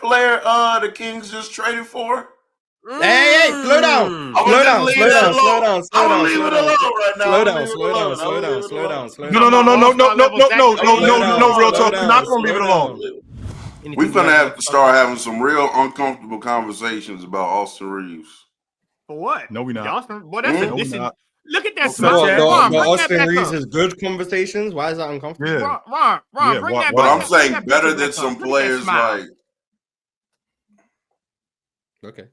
player the Kings just traded for? Hey, slow down. I'm gonna leave it alone right now. Slow down. No, real talk. You're not gonna leave it alone. We're gonna have to start having some real uncomfortable conversations about Austin Reaves. For what? No, we're not. Austin, boy, that's a listen. Look at that smile. Ron, Austin Reaves is good conversations. Why is that uncomfortable? Yeah. Ron, bring that. But I'm saying better than some players like. Okay.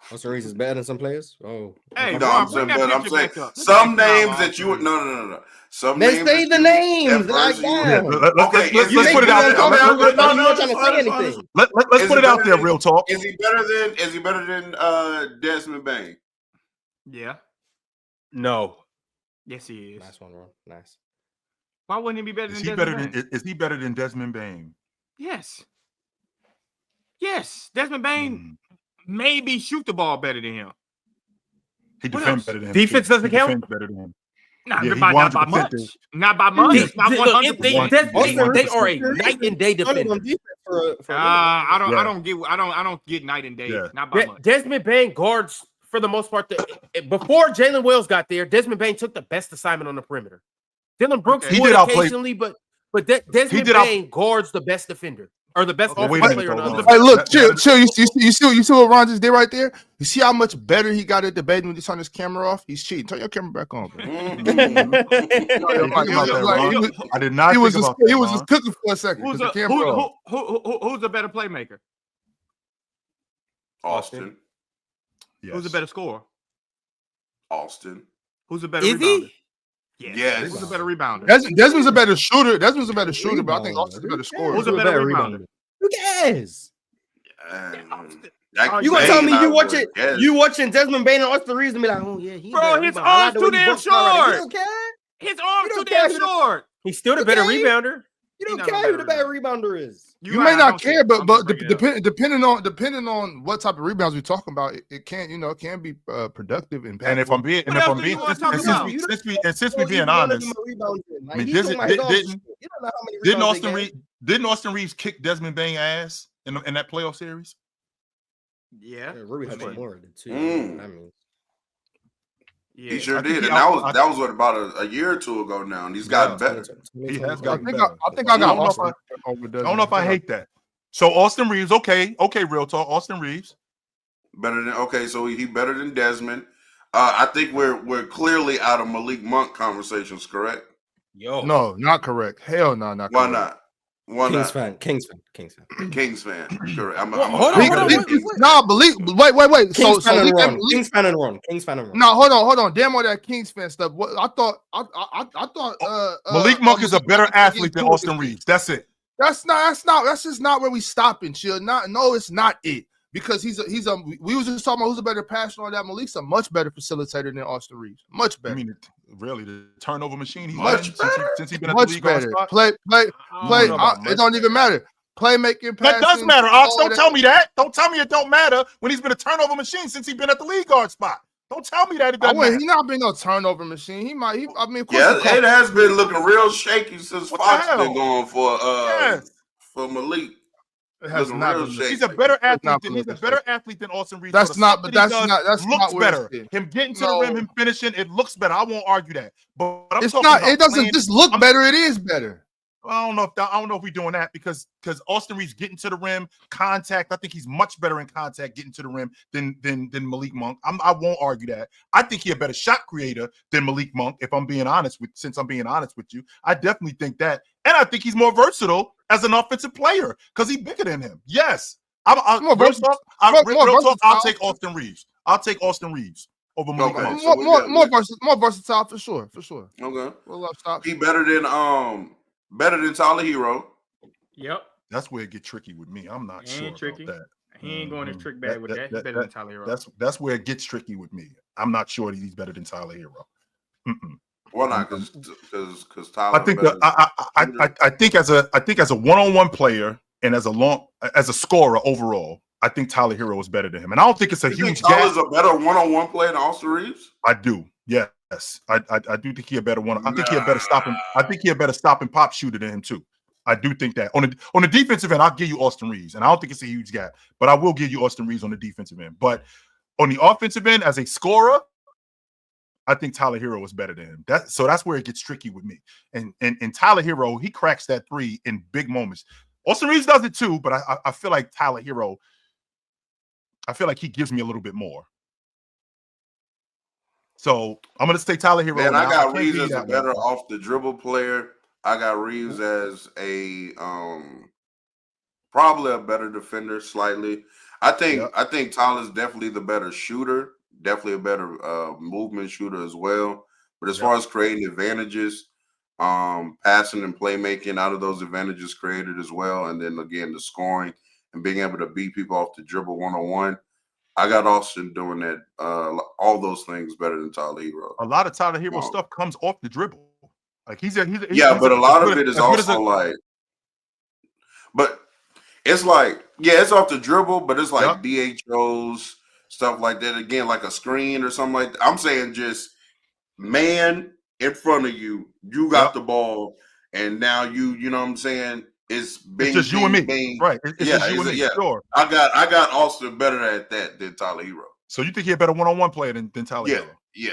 Austin Reaves is better than some players. Oh, hey, no, I'm saying some names that you would no. Some names. They say the names like that. Okay, let's put it out there. Let's put it out there. Real talk. Is he better than Desmond Bain? Yeah. No. Yes, he is. Nice one, Ron. Nice. Why wouldn't he be better than Desmond Bain? Is he better than Desmond Bain? Yes. Desmond Bain maybe shoot the ball better than him. He defends better than him. Defense doesn't count? Better than him. Not by much. Not by much. Not 100%. They are a night and day defender. I don't get night and day. Yeah. Not by much. Desmond Bain guards for the most part. Before Jalen Wells got there, Desmond Bain took the best assignment on the perimeter. Dylan Brooks would occasionally, but Desmond Bain guards the best defender. Or the best offensive player on the other. Hey, look, chill. You see what Ron just did right there? You see how much better he got at debating when he turned his camera off? He's cheating. Turn your camera back on, bro. I did not. He was just cooking for a second. Who's a better playmaker? Austin. Yes. Who's a better scorer? Austin. Who's a better rebounder? Yes. Who's a better rebounder? Desmond's a better shooter. But I think Austin's a better scorer. Who's a better rebounder? Who cares? You gonna tell me you watching Desmond Bain and Austin Reaves and be like, oh yeah, bro, his arm's too damn short. You don't care? His arm's too damn short. He's still the better rebounder. You don't care who the better rebounder is. You may not care, but depending on what type of rebounds we're talking about, it can be productive and. And if I'm being since we being honest, I mean, didn't Austin Reaves kick Desmond Bain ass in that playoff series? Yeah, Rui had more than two. I mean. Yeah, he sure did, and that was what about a year or two ago now, and he's gotten better. He has gotten better. I think I got Austin. I don't know if I hate that. So Austin Reaves, okay, real talk. Austin Reaves better than so he better than Desmond. I think we're clearly out of Malik Monk conversations, correct? No, not correct. Hell no, not correct. Why not? Kings fan. Kings fan. Correct. Hold on. Wait. Kings fan and Ron. No, hold on. Damn all that Kings fan stuff. What I thought. Malik Monk is a better athlete than Austin Reaves. That's it. That's just not where we stopping. Chill. No, it's not it. Because we was just talking about who's a better passer on that. Malik's a much better facilitator than Austin Reaves. Much better. I mean, really, the turnover machine. He's much better since he's been at the league. Better. Play. It don't even matter. Playmaking. That does matter, Ox. Don't tell me that. Don't tell me it don't matter when he's been a turnover machine since he's been at the lead guard spot. Don't tell me that it doesn't matter. He's not been no turnover machine. He might. Of course. Yeah, it has been looking real shaky since Fox been going for Malik. He's a better athlete than Austin Reaves. That's not better. Him getting to the rim, him finishing, it looks better. I won't argue that. But it's not. It doesn't just look better. It is better. I don't know if we're doing that because Austin Reaves getting to the rim, contact. I think he's much better in contact getting to the rim than Malik Monk. I won't argue that. I think he's a better shot creator than Malik Monk. If I'm being honest with you, I definitely think that, and I think he's more versatile as an offensive player because he's bigger than him. Yes, I'll take Austin Reaves. I'll take Austin Reaves over Malik Monk. More versatile for sure. Okay. He better than Tyler Herro. Yep. That's where it get tricky with me. I'm not sure about that. He ain't going his trick bag with that. He's better than Tyler Herro. That's where it gets tricky with me. I'm not sure that he's better than Tyler Herro. Why not? Because Tyler. I think as a one-on-one player and as a scorer overall, I think Tyler Herro is better than him. And I don't think it's a huge gap. Tyler's a better one-on-one player than Austin Reaves? I do. Yes, I do think he a better one. I think he a better stopping. I think he a better stop and pop shooter than him too. I do think that on the defensive end, I'll give you Austin Reaves, and I don't think it's a huge gap, but I will give you Austin Reaves on the defensive end. But on the offensive end, as a scorer, I think Tyler Herro is better than him. So that's where it gets tricky with me. And Tyler Herro, he cracks that three in big moments. Austin Reaves does it too, but I feel like Tyler Herro, I feel like he gives me a little bit more. So I'm gonna say Tyler Herro. Man, I got Reaves as a better off the dribble player. I got Reaves as a probably a better defender slightly. I think Tyler's definitely the better shooter, definitely a better movement shooter as well. But as far as creating advantages, passing and playmaking, out of those advantages created as well, and then again the scoring and being able to beat people off the dribble 1-on-1. I got Austin doing that, all those things better than Tyler Herro. A lot of Tyler Herro stuff comes off the dribble. Like he's but a lot of it is also like, but it's like, it's off the dribble, but it's like DHOs, stuff like that. Again, like a screen or something like that. I'm saying just man in front of you, you got the ball, and now you know what I'm saying? It's just you and me, right? It's just you and me. Sure. I got Austin better at that than Tyler Herro. So you think he's a better one-on-one player than Tyler Herro? Yeah.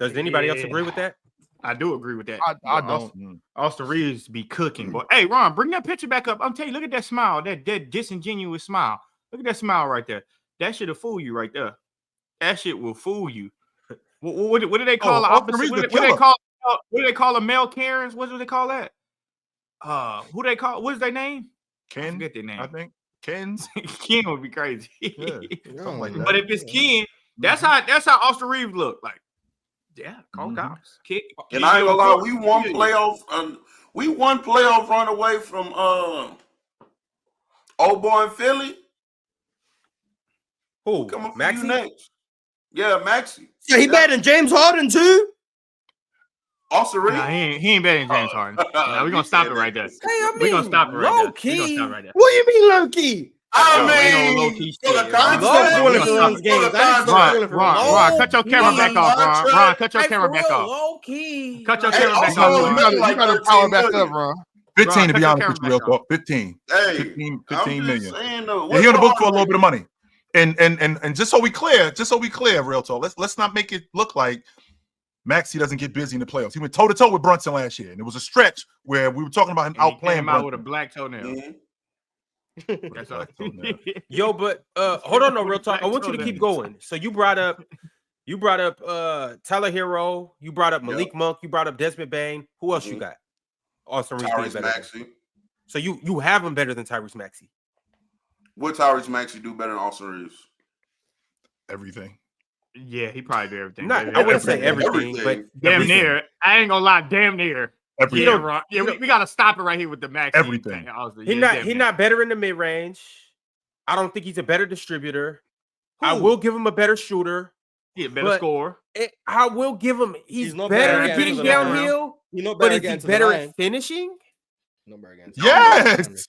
Does anybody else agree with that? I do agree with that. I don't. Austin Reaves be cooking, boy. Hey, Ron, bring that picture back up. I'm telling you, look at that smile, that disingenuous smile. Look at that smile right there. That should have fooled you right there. That shit will fool you. What do they call opposite? What do they call a male Karens? What do they call that? Who they call? What is their name? Ken. I forget their name. I think Ken's. Ken would be crazy. Something like that. But if it's Ken, that's how Austin Reaves look like. Yeah, call cops. And I ain't gonna lie, we one playoff run away from old boy in Philly. Who? Maxey? Next? Yeah, Maxey. Yeah, he better than James Harden too. Austin Reaves? Nah, he ain't better than James Harden. We're gonna stop it right there. Hey, I mean, we're gonna stop it right low there. key. We're gonna stop right there. What do you mean low key? I low key shit. Ron, cut your camera back off, Ron, cut your camera back off. Low key. Cut your camera back off. You gotta power back up, Ron. 15 to be honest with you, real talk. 15. Hey, 15 million. Saying, and he on the book for a little bit of money. And just so we clear, real talk. Let's not make it look like Maxey doesn't get busy in the playoffs. He went toe to toe with Brunson last year, and it was a stretch where we were talking about him outplaying out with a black toenail. Mm-hmm. That's all. Yo, but hold on, no real talk. I want you to keep going. So you brought up Tyler Herro, you brought up Malik Monk, you brought up Desmond Bain. Who else you got? Austin Reaves Tyrese Maxey. So you have him better than Tyrese Maxey. What Tyrese Maxey do better than Austin Reaves? Everything. Yeah, he probably did everything. I wouldn't say everything, but damn near. I ain't gonna lie, damn near. Everything. We gotta stop it right here with the Maxey. Everything. He's not better in the mid range. I don't think he's a better distributor. I will give him a better shooter. He a better scorer. I will give him. He's no better better at getting downhill. But is he better at finishing? No better against. Yes.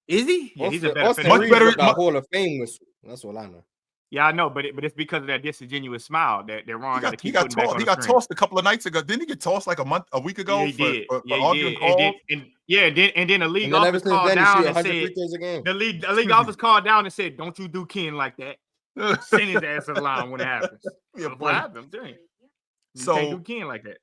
Is he? Yeah, he's a better much finisher. better. Hall of Fame whistle. That's what I know. Yeah, I know, but it's because of that disingenuous smile that Ron got to keep putting back on the He got screen. tossed a couple of nights ago. Didn't he get tossed like a week ago? Yeah, he did. For Yeah, arguing he calls? did. And then the league And then office called down and said the league office called down and said, "Don't you do Ken like that? Send his ass to the line when it happens." What happened? Dang. You can't do Ken like that.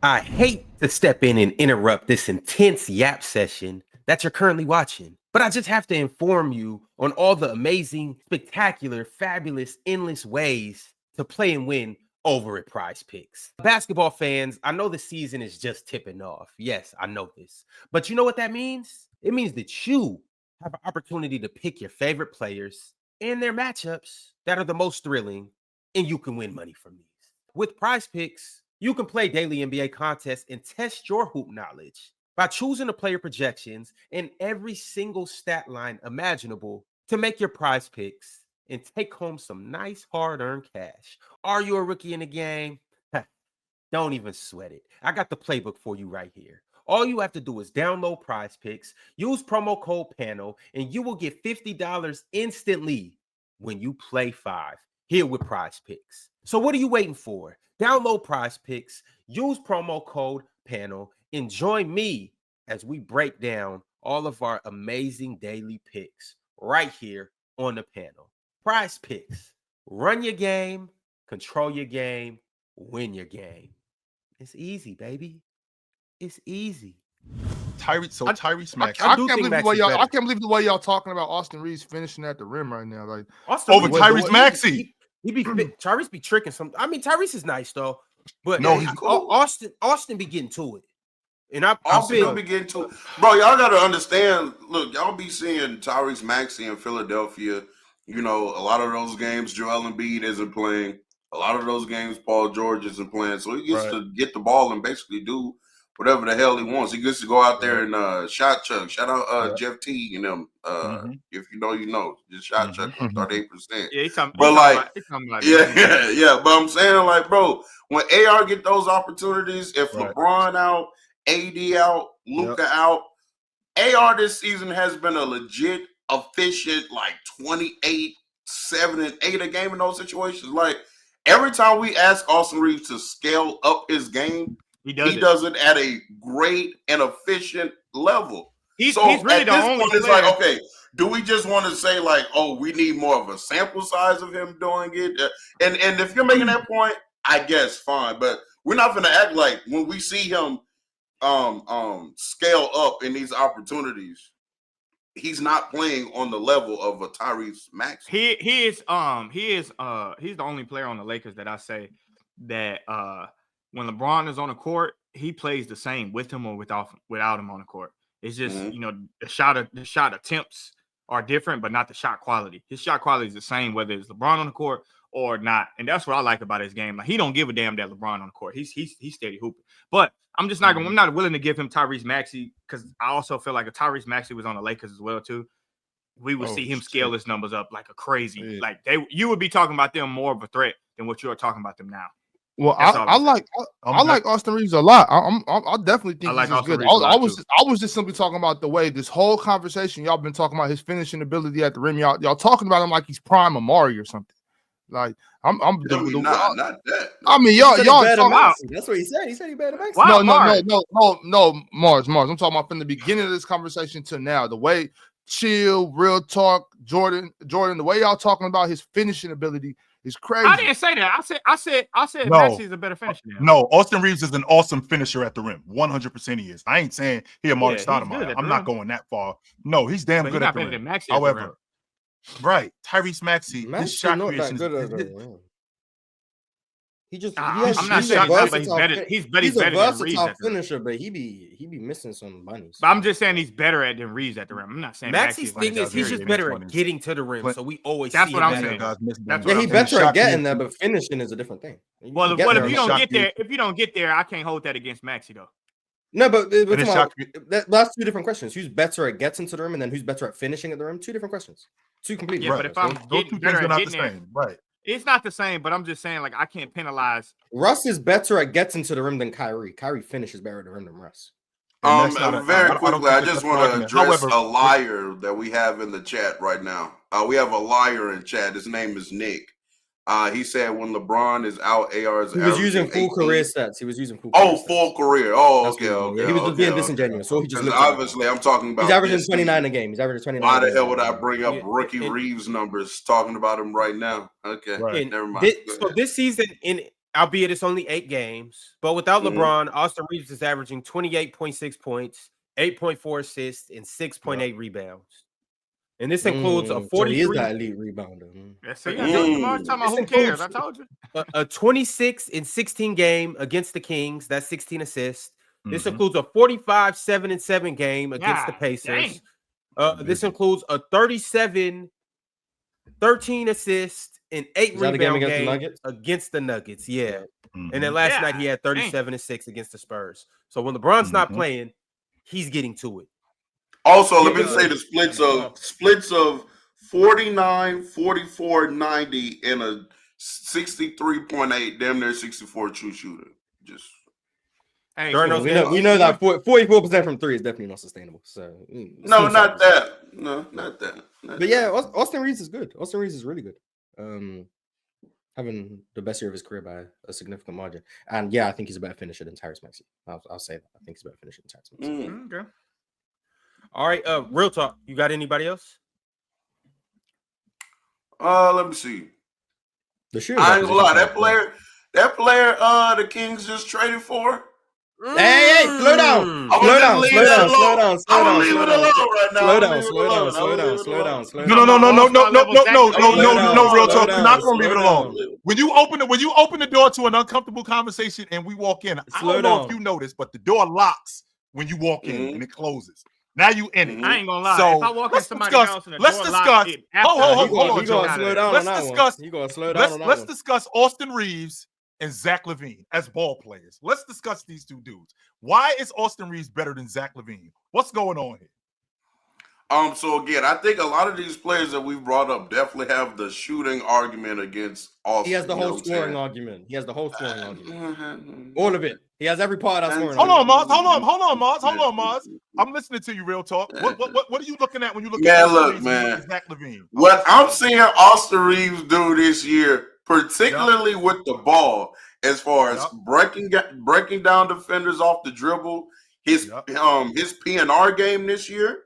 I hate to step in and interrupt this intense yap session that you're currently watching, but I just have to inform you on all the amazing, spectacular, fabulous, endless ways to play and win over at PrizePicks. Basketball fans, I know the season is just tipping off. Yes, I know this. But you know what that means? It means that you have an opportunity to pick your favorite players and their matchups that are the most thrilling, and you can win money from these. With PrizePicks, you can play daily NBA contests and test your hoop knowledge by choosing the player projections and every single stat line imaginable to make your prize picks and take home some nice hard-earned cash. Are you a rookie in the game? Don't even sweat it. I got the playbook for you right here. All you have to do is download PrizePicks, use promo code PANEL, and you will get $50 instantly when you play 5 here with PrizePicks. So what are you waiting for? Download PrizePicks, use promo code PANEL, and join me as we break down all of our amazing daily picks right here on the panel. PrizePicks. Run your game, control your game, win your game. It's easy, baby. It's easy. Tyrese Maxey. I can't believe the way y'all talking about Austin Reaves finishing at the rim right now. Like over Tyrese Maxey. He be Tyrese be tricking some. I mean, Tyrese is nice though, but no, he's cool. Austin be getting to it, and Austin be getting to it, bro. Y'all got to understand. Look, y'all be seeing Tyrese Maxey in Philadelphia. You know, a lot of those games, Joel Embiid isn't playing. A lot of those games, Paul George isn't playing. So he gets to get the ball and basically do whatever the hell he wants. He gets to go out there and shot chuck. Shout out Jeff T and them. If you know, you know. Just shot chuck 38%. Yeah, he's talking about yeah. But I'm saying, like, bro, when AR get those opportunities, if LeBron out, AD out, Luka out, AR this season has been a legit, efficient, like 28, 7, and 8 a game in those situations. Like, every time we ask Austin Reaves to scale up his game, he does it at a great and efficient level. He's really the only point, it's like, okay, do we just want to say, like, oh, we need more of a sample size of him doing it? And if you're making that point, I guess fine. But we're not going to act like when we see him scale up in these opportunities, he's not playing on the level of a Tyrese Maxey. He is he's the only player on the Lakers that I say that when LeBron is on the court, he plays the same with him or without him on the court. It's just you know, the shot attempts are different, but not the shot quality. His shot quality is the same whether it's LeBron on the court or not, and that's what I like about his game. Like, he don't give a damn that LeBron on the court. He's steady hooping. But I'm just not I'm not willing to give him Tyrese Maxey, because I also feel like if Tyrese Maxey was on the Lakers as well too, we would see him scale his numbers up like a crazy. Yeah. Like you would be talking about them more of a threat than what you are talking about them now. Well, I like Austin Reaves a lot. I definitely think he's good. I was just simply talking about the way this whole conversation y'all been talking about his finishing ability at the rim. Y'all talking about him like he's prime Amari or something. Like not that. I mean, y'all talking. That's what he said. He said he better Maxey. No, Mars. I'm talking about from the beginning of this conversation to now. The way chill, real talk, Jordan. The way y'all talking about his finishing ability is crazy. I didn't say that. I said Maxey is a better finisher. No, Austin Reaves is an awesome finisher at the rim. 100% he is. I ain't saying he Amari Stoudemire. I'm not going that far. No, he's damn good at the rim. However, right, Tyrese Maxey, his shot creation is he just I'm not shocked, but he's better than Reaves at the finisher, but he be missing some bunnies. But I'm just saying he's better at than Reaves at the rim. I'm not saying Maxey's thing is he's just better at getting to the rim, so we always that's see what I'm saying. He's better at getting there, but finishing is a different thing. Well, if you don't get there, I can't hold that against Maxey though. No, but that's two different questions. Who's better at getting to the rim, and then who's better at finishing at the rim? Two different questions. Two completely. Yeah, but if I'm getting better at getting there, right? It's not the same, but I'm just saying, like, I can't penalize. Russ is better at getting to the rim than Kyrie. Kyrie finishes better at the rim than Russ. Very quickly, I just want to address a liar that we have in the chat right now. We have a liar in chat. His name is Nick. He said when LeBron is out, AR is. He was using full career stats. Full career. Oh, okay. He was being disingenuous. So he just obviously I'm talking about. He's averaging 29 a game. He's averaging 29. Why the hell would I bring up rookie Reaves numbers talking about him right now? Okay, never mind. So this season, albeit it's only 8 games, but without LeBron, Austin Reaves is averaging 28.6 points, 8.4 assists, and 6.8 rebounds. And this includes a 43. So he is that elite rebounder. Talking about who cares? I told you. A 26-16 game against the Kings. That's 16 assists. This includes a 45-7-7 game against the Pacers. This includes a 37, 13 assists, and 8 rebound game against the Nuggets. Yeah. And then last night he had 37-6 against the Spurs. So when LeBron's not playing, he's getting to it. Also, let me say the splits of 49, 44, 90, and a 63.8, damn near 64 true shooter. Just we know that 44% from 3 is definitely not sustainable. So not that. No, not that. But yeah, Austin Reaves is good. Austin Reaves is really good. having the best year of his career by a significant margin. And yeah, I think he's a better finisher than Tyrese Maxey. I'll say that. I think he's a better finisher than Tyrese Maxey. Okay. All right. Real talk. You got anybody else? Let me see. I ain't gonna lie. That player, the Kings just traded for. Hey, slow down. I'm gonna leave it alone right now. Slow down. No, real talk. You're not gonna leave it alone. When you open the door to an uncomfortable conversation and we walk in, I don't know if you noticed, but the door locks when you walk in and it closes. Now you in it. I ain't gonna lie. So if I walk in somebody's house and the let's door discuss. Hold on. Let's discuss Austin Reaves and Zach LaVine as ball players. Let's discuss these two dudes. Why is Austin Reaves better than Zach LaVine? What's going on here? So again, I think a lot of these players that we brought up definitely have the shooting argument against Austin. He has the whole scoring argument. All of it. He has every part of that scoring. Hold on, Mars. I'm listening to you, real talk. What are you looking at when you look at Zach LaVine? What I'm seeing Austin Reaves do this year, particularly with the ball, as far as breaking down defenders off the dribble, his PNR game this year,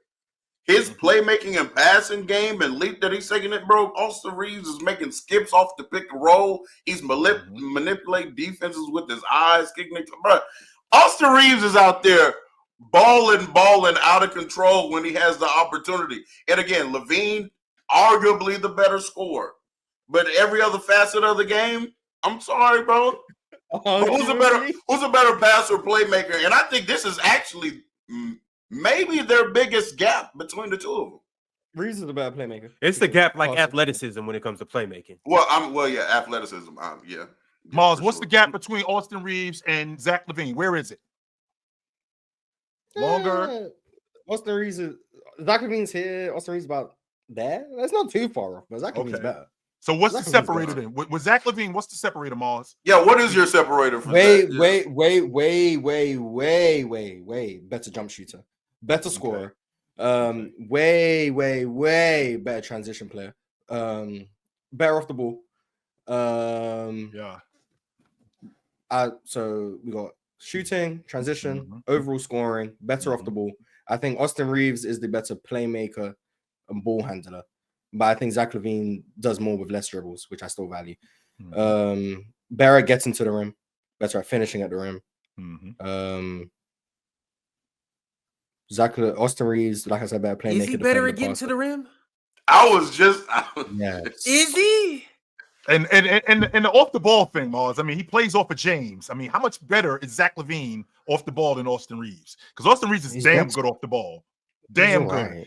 his playmaking and passing game and leap that he's taking it, bro. Austin Reaves is making skips off the pick and roll. He's manipulating defenses with his eyes, kicking it. Bro, Austin Reaves is out there balling out of control when he has the opportunity. And again, LaVine, arguably the better scorer. But every other facet of the game, I'm sorry, bro. Who's a better passer, playmaker? And I think this is actually maybe their biggest gap between the two of them. Reaves is a bad playmaker. It's the gap like athleticism when it comes to playmaking. Athleticism. Yeah. Mars, what's the gap between Austin Reaves and Zach LaVine? Where is it? Longer. Austin Reaves is Zach LaVine's here. Austin Reaves about there. That's not too far off, but Zach LaVine's better. So what's the separator then? With Zach LaVine, what's the separator, Mars? Yeah, what is your separator for way better jump shooter, better scorer, way better transition player, better off the ball. So we got shooting, transition, overall scoring, better off the ball. I think Austin Reaves is the better playmaker and ball handler. But I think Zach LaVine does more with less dribbles, which I still value. Barrett gets into the rim, better at finishing at the rim. Austin Reaves, like I said, better playmaker. Is he better at getting to the rim? Yes. Is he? And the off the ball thing, Mars. I mean, he plays off of James. I mean, how much better is Zach LaVine off the ball than Austin Reaves? Because Austin Reaves is damn good off the ball. Damn good.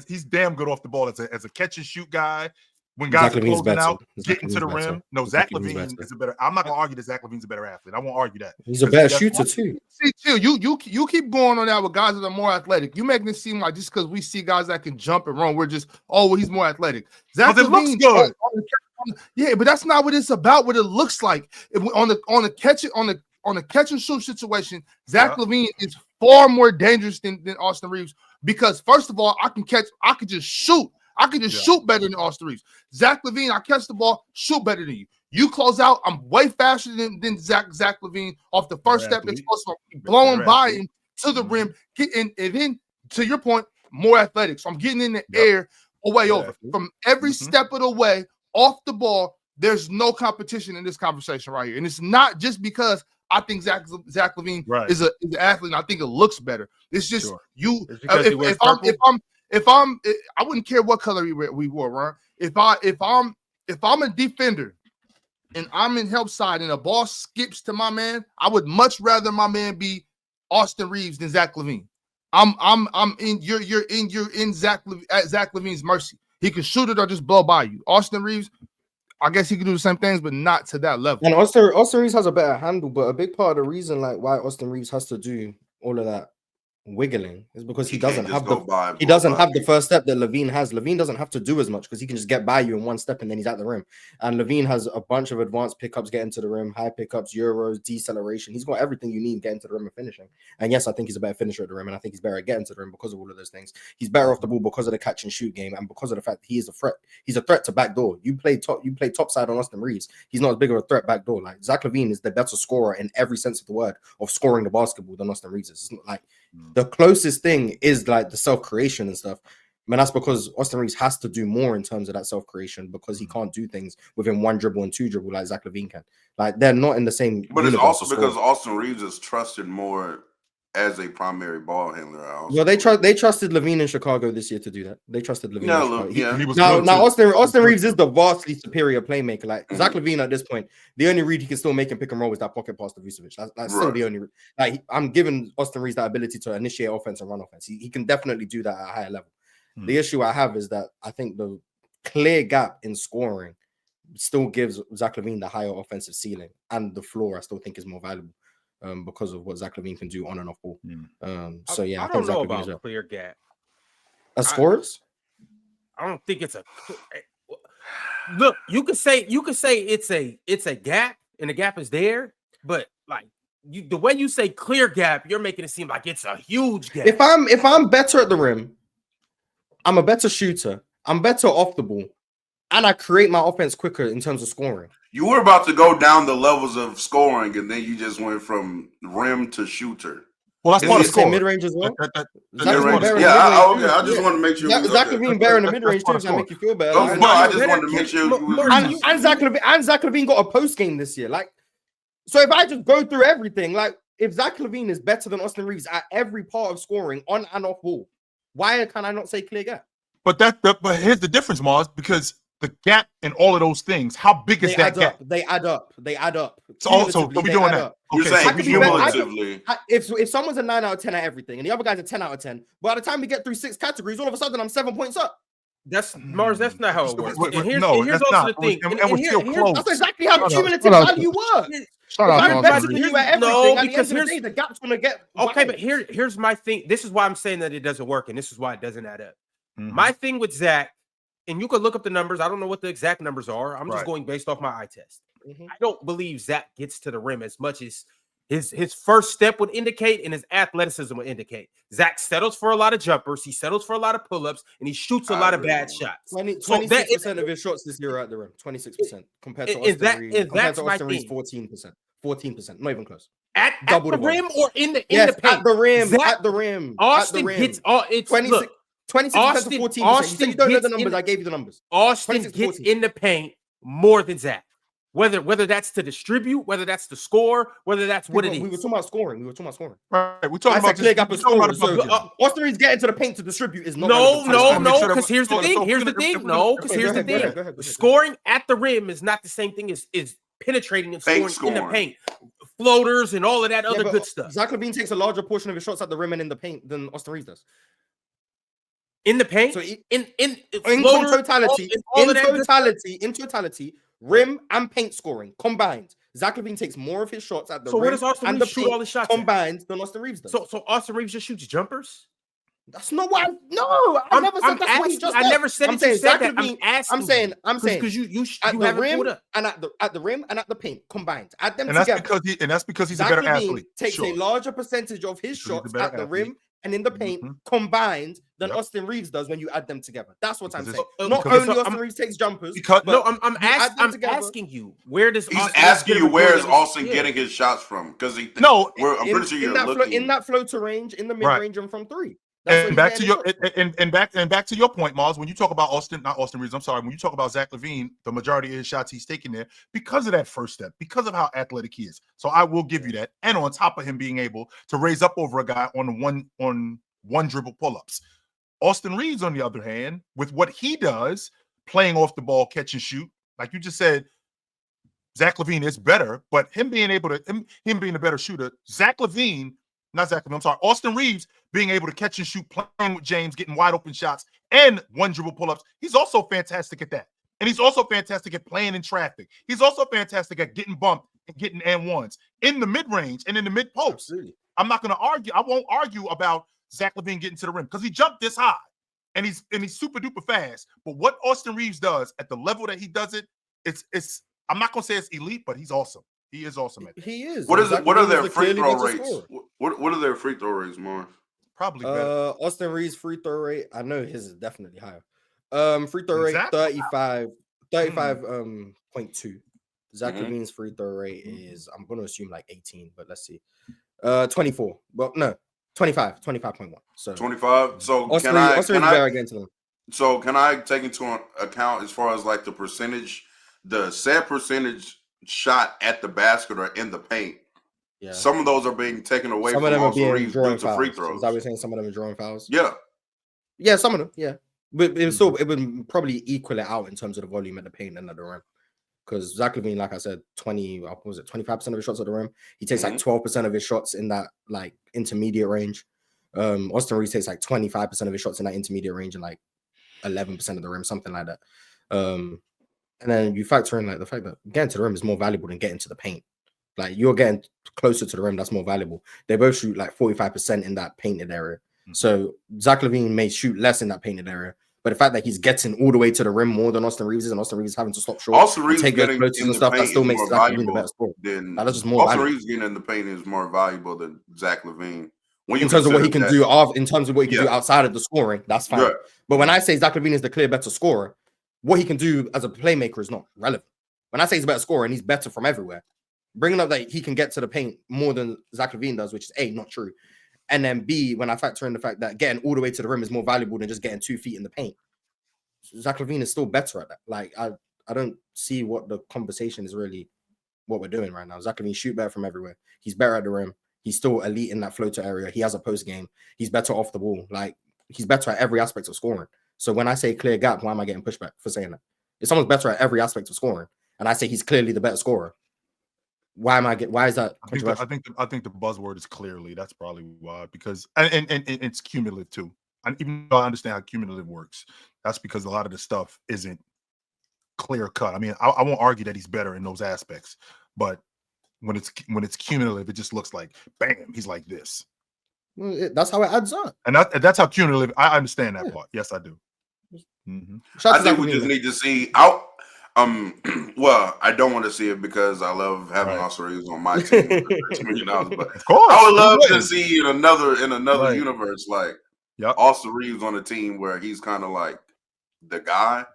He's damn good off the ball as a catch and shoot guy. When guys are closing out, getting to the rim. No, Zach LaVine is a better. I'm not gonna argue that Zach LaVine's a better athlete. I won't argue that. He's a better shooter too. See, too, you keep going on that with guys that are more athletic. You making it seem like just because we see guys that can jump and run, we're just he's more athletic. Zach LaVine looks good. Yeah, but that's not what it's about. What it looks like on the catch and shoot situation, Zach LaVine is far more dangerous than Austin Reaves because first of all, I can just shoot. I can just shoot better than Austin Reaves. Zach LaVine, I catch the ball, shoot better than you. You close out, I'm way faster than Zach LaVine off the first step. Explosive, blowing by him to the rim, and then to your point, more athletic. So I'm getting in the air way over from every step of the way off the ball. There's no competition in this conversation right here, and it's not just because I think Zach LaVine is an athlete. And I think it looks better. It's just If I wouldn't care what color we wore, right? If I'm a defender and I'm in help side and a ball skips to my man, I would much rather my man be Austin Reaves than Zach LaVine. You're in Zach LaVine's mercy. He can shoot it or just blow by you. Austin Reaves, I guess he can do the same things, but not to that level. And Austin Reaves has a better handle, but a big part of the reason why Austin Reaves has to do all of that wiggling. It's because he can't doesn't just have go the by and he blow doesn't by have the people. first step that LaVine has. LaVine doesn't have to do as much because he can just get by you in one step and then he's at the rim. And LaVine has a bunch of advanced pickups getting to the rim, high pickups, euros, deceleration. He's got everything you need getting to the rim and finishing. And yes, I think he's a better finisher at the rim, and I think he's better at getting to the rim because of all of those things. He's better off the ball because of the catch and shoot game and because of the fact that he is a threat. He's a threat to backdoor. You play top side on Austin Reaves. He's not as big of a threat backdoor. Like Zach LaVine is the better scorer in every sense of the word of scoring the basketball than Austin Reaves is. It's not like the closest thing is like the self-creation and stuff. Man, that's because Austin Reaves has to do more in terms of that self-creation because he can't do things within one dribble and two dribble like Zach LaVine can. Like they're not in the same. But it's also because Austin Reaves is trusted more as a primary ball handler. Well, they trusted LaVine in Chicago this year to do that. They trusted LaVine. He was now Austin Reaves is the vastly superior playmaker. Like Zach LaVine at this point, the only read he can still make and pick and roll is that pocket pass to Vucevic. That's still the only. Like I'm giving Austin Reaves that ability to initiate offense and run offense. He can definitely do that at a higher level. The issue I have is that I think the clear gap in scoring still gives Zach LaVine the higher offensive ceiling, and the floor I still think is more valuable. Because of what Zach LaVine can do on and off ball. So yeah, I don't know about a clear gap. As scorers? I don't think it's a look. You could say it's a gap, and the gap is there, but like the way you say clear gap, you're making it seem like it's a huge gap. If I'm better at the rim, I'm a better shooter. I'm better off the ball, and I create my offense quicker in terms of scoring. You were about to go down the levels of scoring, and then you just went from rim to shooter. Well, that's part of scoring. Mid-range as well. I just want to make sure. Zach LaVine better in the mid-range too. That make you feel better. No, I just wanted to make sure. And Zach LaVine got a post game this year. Like, so if I just go through everything, like if Zach LaVine is better than Austin Reaves at every part of scoring on and off ball, why can I not say clear gap? But here's the difference, Mars, because the gap in all of those things, how big is that gap? They add up. So we're doing that. You're saying cumulatively. If someone's a 9 out of 10 at everything and the other guy's a 10 out of 10, by the time we get through 6 categories, all of a sudden I'm 7 points up. That's Mars. That's not how it works. And here's that's also not. the thing. And we're still close. That's exactly how the cumulative value works. I'm better than you at everything. No, because here's the gap's gonna get okay. But here's my thing. This is why I'm saying that it doesn't work, and this is why it doesn't add up. My thing with Zach, and you could look up the numbers. I don't know what the exact numbers are. I'm just going based off my eye test. I don't believe Zach gets to the rim as much as his first step would indicate and his athleticism would indicate. Zach settles for a lot of jumpers. He settles for a lot of pull-ups, and he shoots a lot of bad shots. 26% of his shots this year are at the rim. 26% compared to Austin Reaves. Compared to Austin Reaves, 14%. 14%. Not even close. At the rim or in the paint? At the rim. At the rim. Austin gets it's 26% to 14%. Austin you don't know the numbers. I gave you the numbers. Austin gets in the paint more than Zach. Whether that's to distribute, whether that's to score, whether that's what it is. We were talking about scoring. Right. We're talking about clear gap of scoring. Austin Reaves getting to the paint to distribute is not. No. Because here's the thing. No, because here's the thing. Scoring at the rim is not the same thing as penetrating and scoring in the paint. Floaters and all of that other good stuff. Zach LaVine takes a larger portion of his shots at the rim and in the paint than Austin Reaves does. In the paint, so in totality, rim and paint scoring combined, Zach LaVine takes more of his shots at the rim. So where does Austin Reaves shoot all his shots combined than Austin Reaves does? So Austin Reaves just shoots jumpers? That's not what I never said that's what he just said. I never said that. I'm saying because you at the rim and at the rim and at the paint combined. Add them together. That's because he's a better athlete. Takes a larger percentage of his shots at the rim and in the paint combined than Austin Reaves does when you add them together. That's what I'm saying. Not only Austin Reaves takes jumpers. I'm asking you, where does he's asking you where is Austin getting his shots from? Because I'm pretty sure you're looking in that floater range, in the mid range, and from 3. And back to your point, Miles. When you talk about not Austin Reaves, I'm sorry. When you talk about Zach LaVine, the majority of his shots he's taking there because of that first step, because of how athletic he is. So I will give you that. And on top of him being able to raise up over a guy on one dribble pull-ups, Austin Reaves, on the other hand, with what he does, playing off the ball, catch and shoot, like you just said, Zach LaVine is better. But him being a better shooter, Austin Reaves being able to catch and shoot, playing with James, getting wide open shots, and one dribble pull-ups. He's also fantastic at that. And he's also fantastic at playing in traffic. He's also fantastic at getting bumped and getting and ones in the mid-range and in the mid-post. I'm not going to argue. I won't argue about Zach LaVine getting to the rim because he jumped this high and he's super duper fast. But what Austin Reaves does at the level that he does it, it's I'm not gonna say it's elite, but he's awesome. He is awesome at it. He is. What is it? What are their free throw rates? What are their free throw rates, Marv? Probably better. Austin Reaves' free throw rate, I know his is definitely higher. Free throw rate 35.2. Zach LaVine's free throw rate is, I'm going to assume like 18, but let's see. 24. Well, no, 25.1. So 25. So can I take into account as far as like the percentage, the set percentage shot at the basket or in the paint? Yeah. Some of those are being taken away from Austin Reaves due to free throws. Is that what you're saying? Some of them are drawing fouls? Yeah. Yeah, some of them, yeah. But it would probably equal it out in terms of the volume at the paint and at the rim. Because Zach LaVine, like I said, 25% of his shots at the rim. He takes like 12% of his shots in that like intermediate range. Austin Reaves takes like 25% of his shots in that intermediate range and like 11% of the rim, something like that. And then you factor in like the fact that getting to the rim is more valuable than getting to the paint. Like you're getting closer to the rim, that's more valuable. They both shoot like 45% in that painted area. So Zach LaVine may shoot less in that painted area, but the fact that he's getting all the way to the rim more than Austin Reaves is, and Austin Reaves is having to stop short, Austin Reaves take those floaters and stuff, that still makes Zach LaVine the better scorer. That's just more Austin valuable. Reaves getting in the paint is more valuable than Zach LaVine. In terms of what he can do outside of the scoring, that's fine. Right. But when I say Zach LaVine is the clear better scorer, what he can do as a playmaker is not relevant. When I say he's a better scorer and he's better from everywhere, bringing up that he can get to the paint more than Zach LaVine does, which is A, not true. And then B, when I factor in the fact that getting all the way to the rim is more valuable than just getting 2 feet in the paint, Zach LaVine is still better at that. Like, I don't see what the conversation is really what we're doing right now. Zach LaVine shoot better from everywhere. He's better at the rim. He's still elite in that floater area. He has a post game. He's better off the ball. Like, he's better at every aspect of scoring. So when I say clear gap, why am I getting pushback for saying that? If someone's better at every aspect of scoring, and I say he's clearly the better scorer, why is that? I think the buzzword is clearly. That's probably why, because and it's cumulative too. And even though I understand how cumulative works, that's because a lot of the stuff isn't clear cut. I mean, I won't argue that he's better in those aspects, but when it's cumulative, it just looks like bam, he's like this. Well, that's how it adds up, and that's how cumulative. I understand that part. Yes, I do. I think we just need to see out. Well, I don't want to see it because I love having Austin Reaves on my team. $13 million, but of course, I would love to see in another universe, like Austin Reaves on a team where he's kind of like the guy,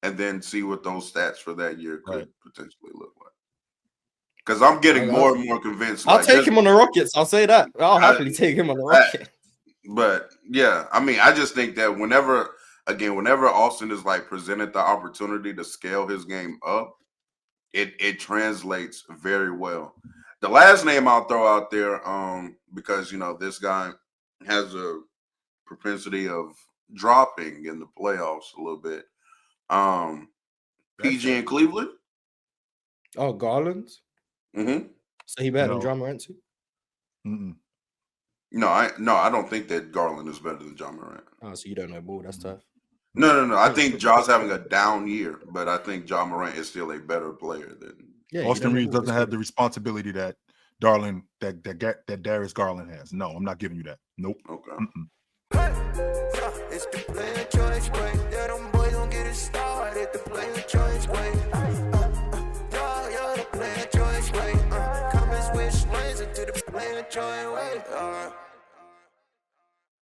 and then see what those stats for that year could potentially look like. Because I'm getting more and more convinced. I'll take him on the Rockets. I'll say that. I'll happily take him on the Rockets. But yeah, I mean, I just think that whenever Austin is like presented the opportunity to scale his game up, it translates very well. The last name I'll throw out there, because this guy has a propensity of dropping in the playoffs a little bit. PG in Cleveland. Oh, Garland. Mm-hmm. So he better than John Morant too? Mm-mm. No, I don't think that Garland is better than John Morant. Oh, so you don't know ball? That's tough. No. I think John's having a down year, but I think John Morant is still a better player than Austin Reaves doesn't have the responsibility that Darius Garland has. No, I'm not giving you that. Nope. Okay. It's the player choice way. Yeah, them boys don't get it started. The player choice way. You're the player choice way. Come and switch lanes into the player choice way.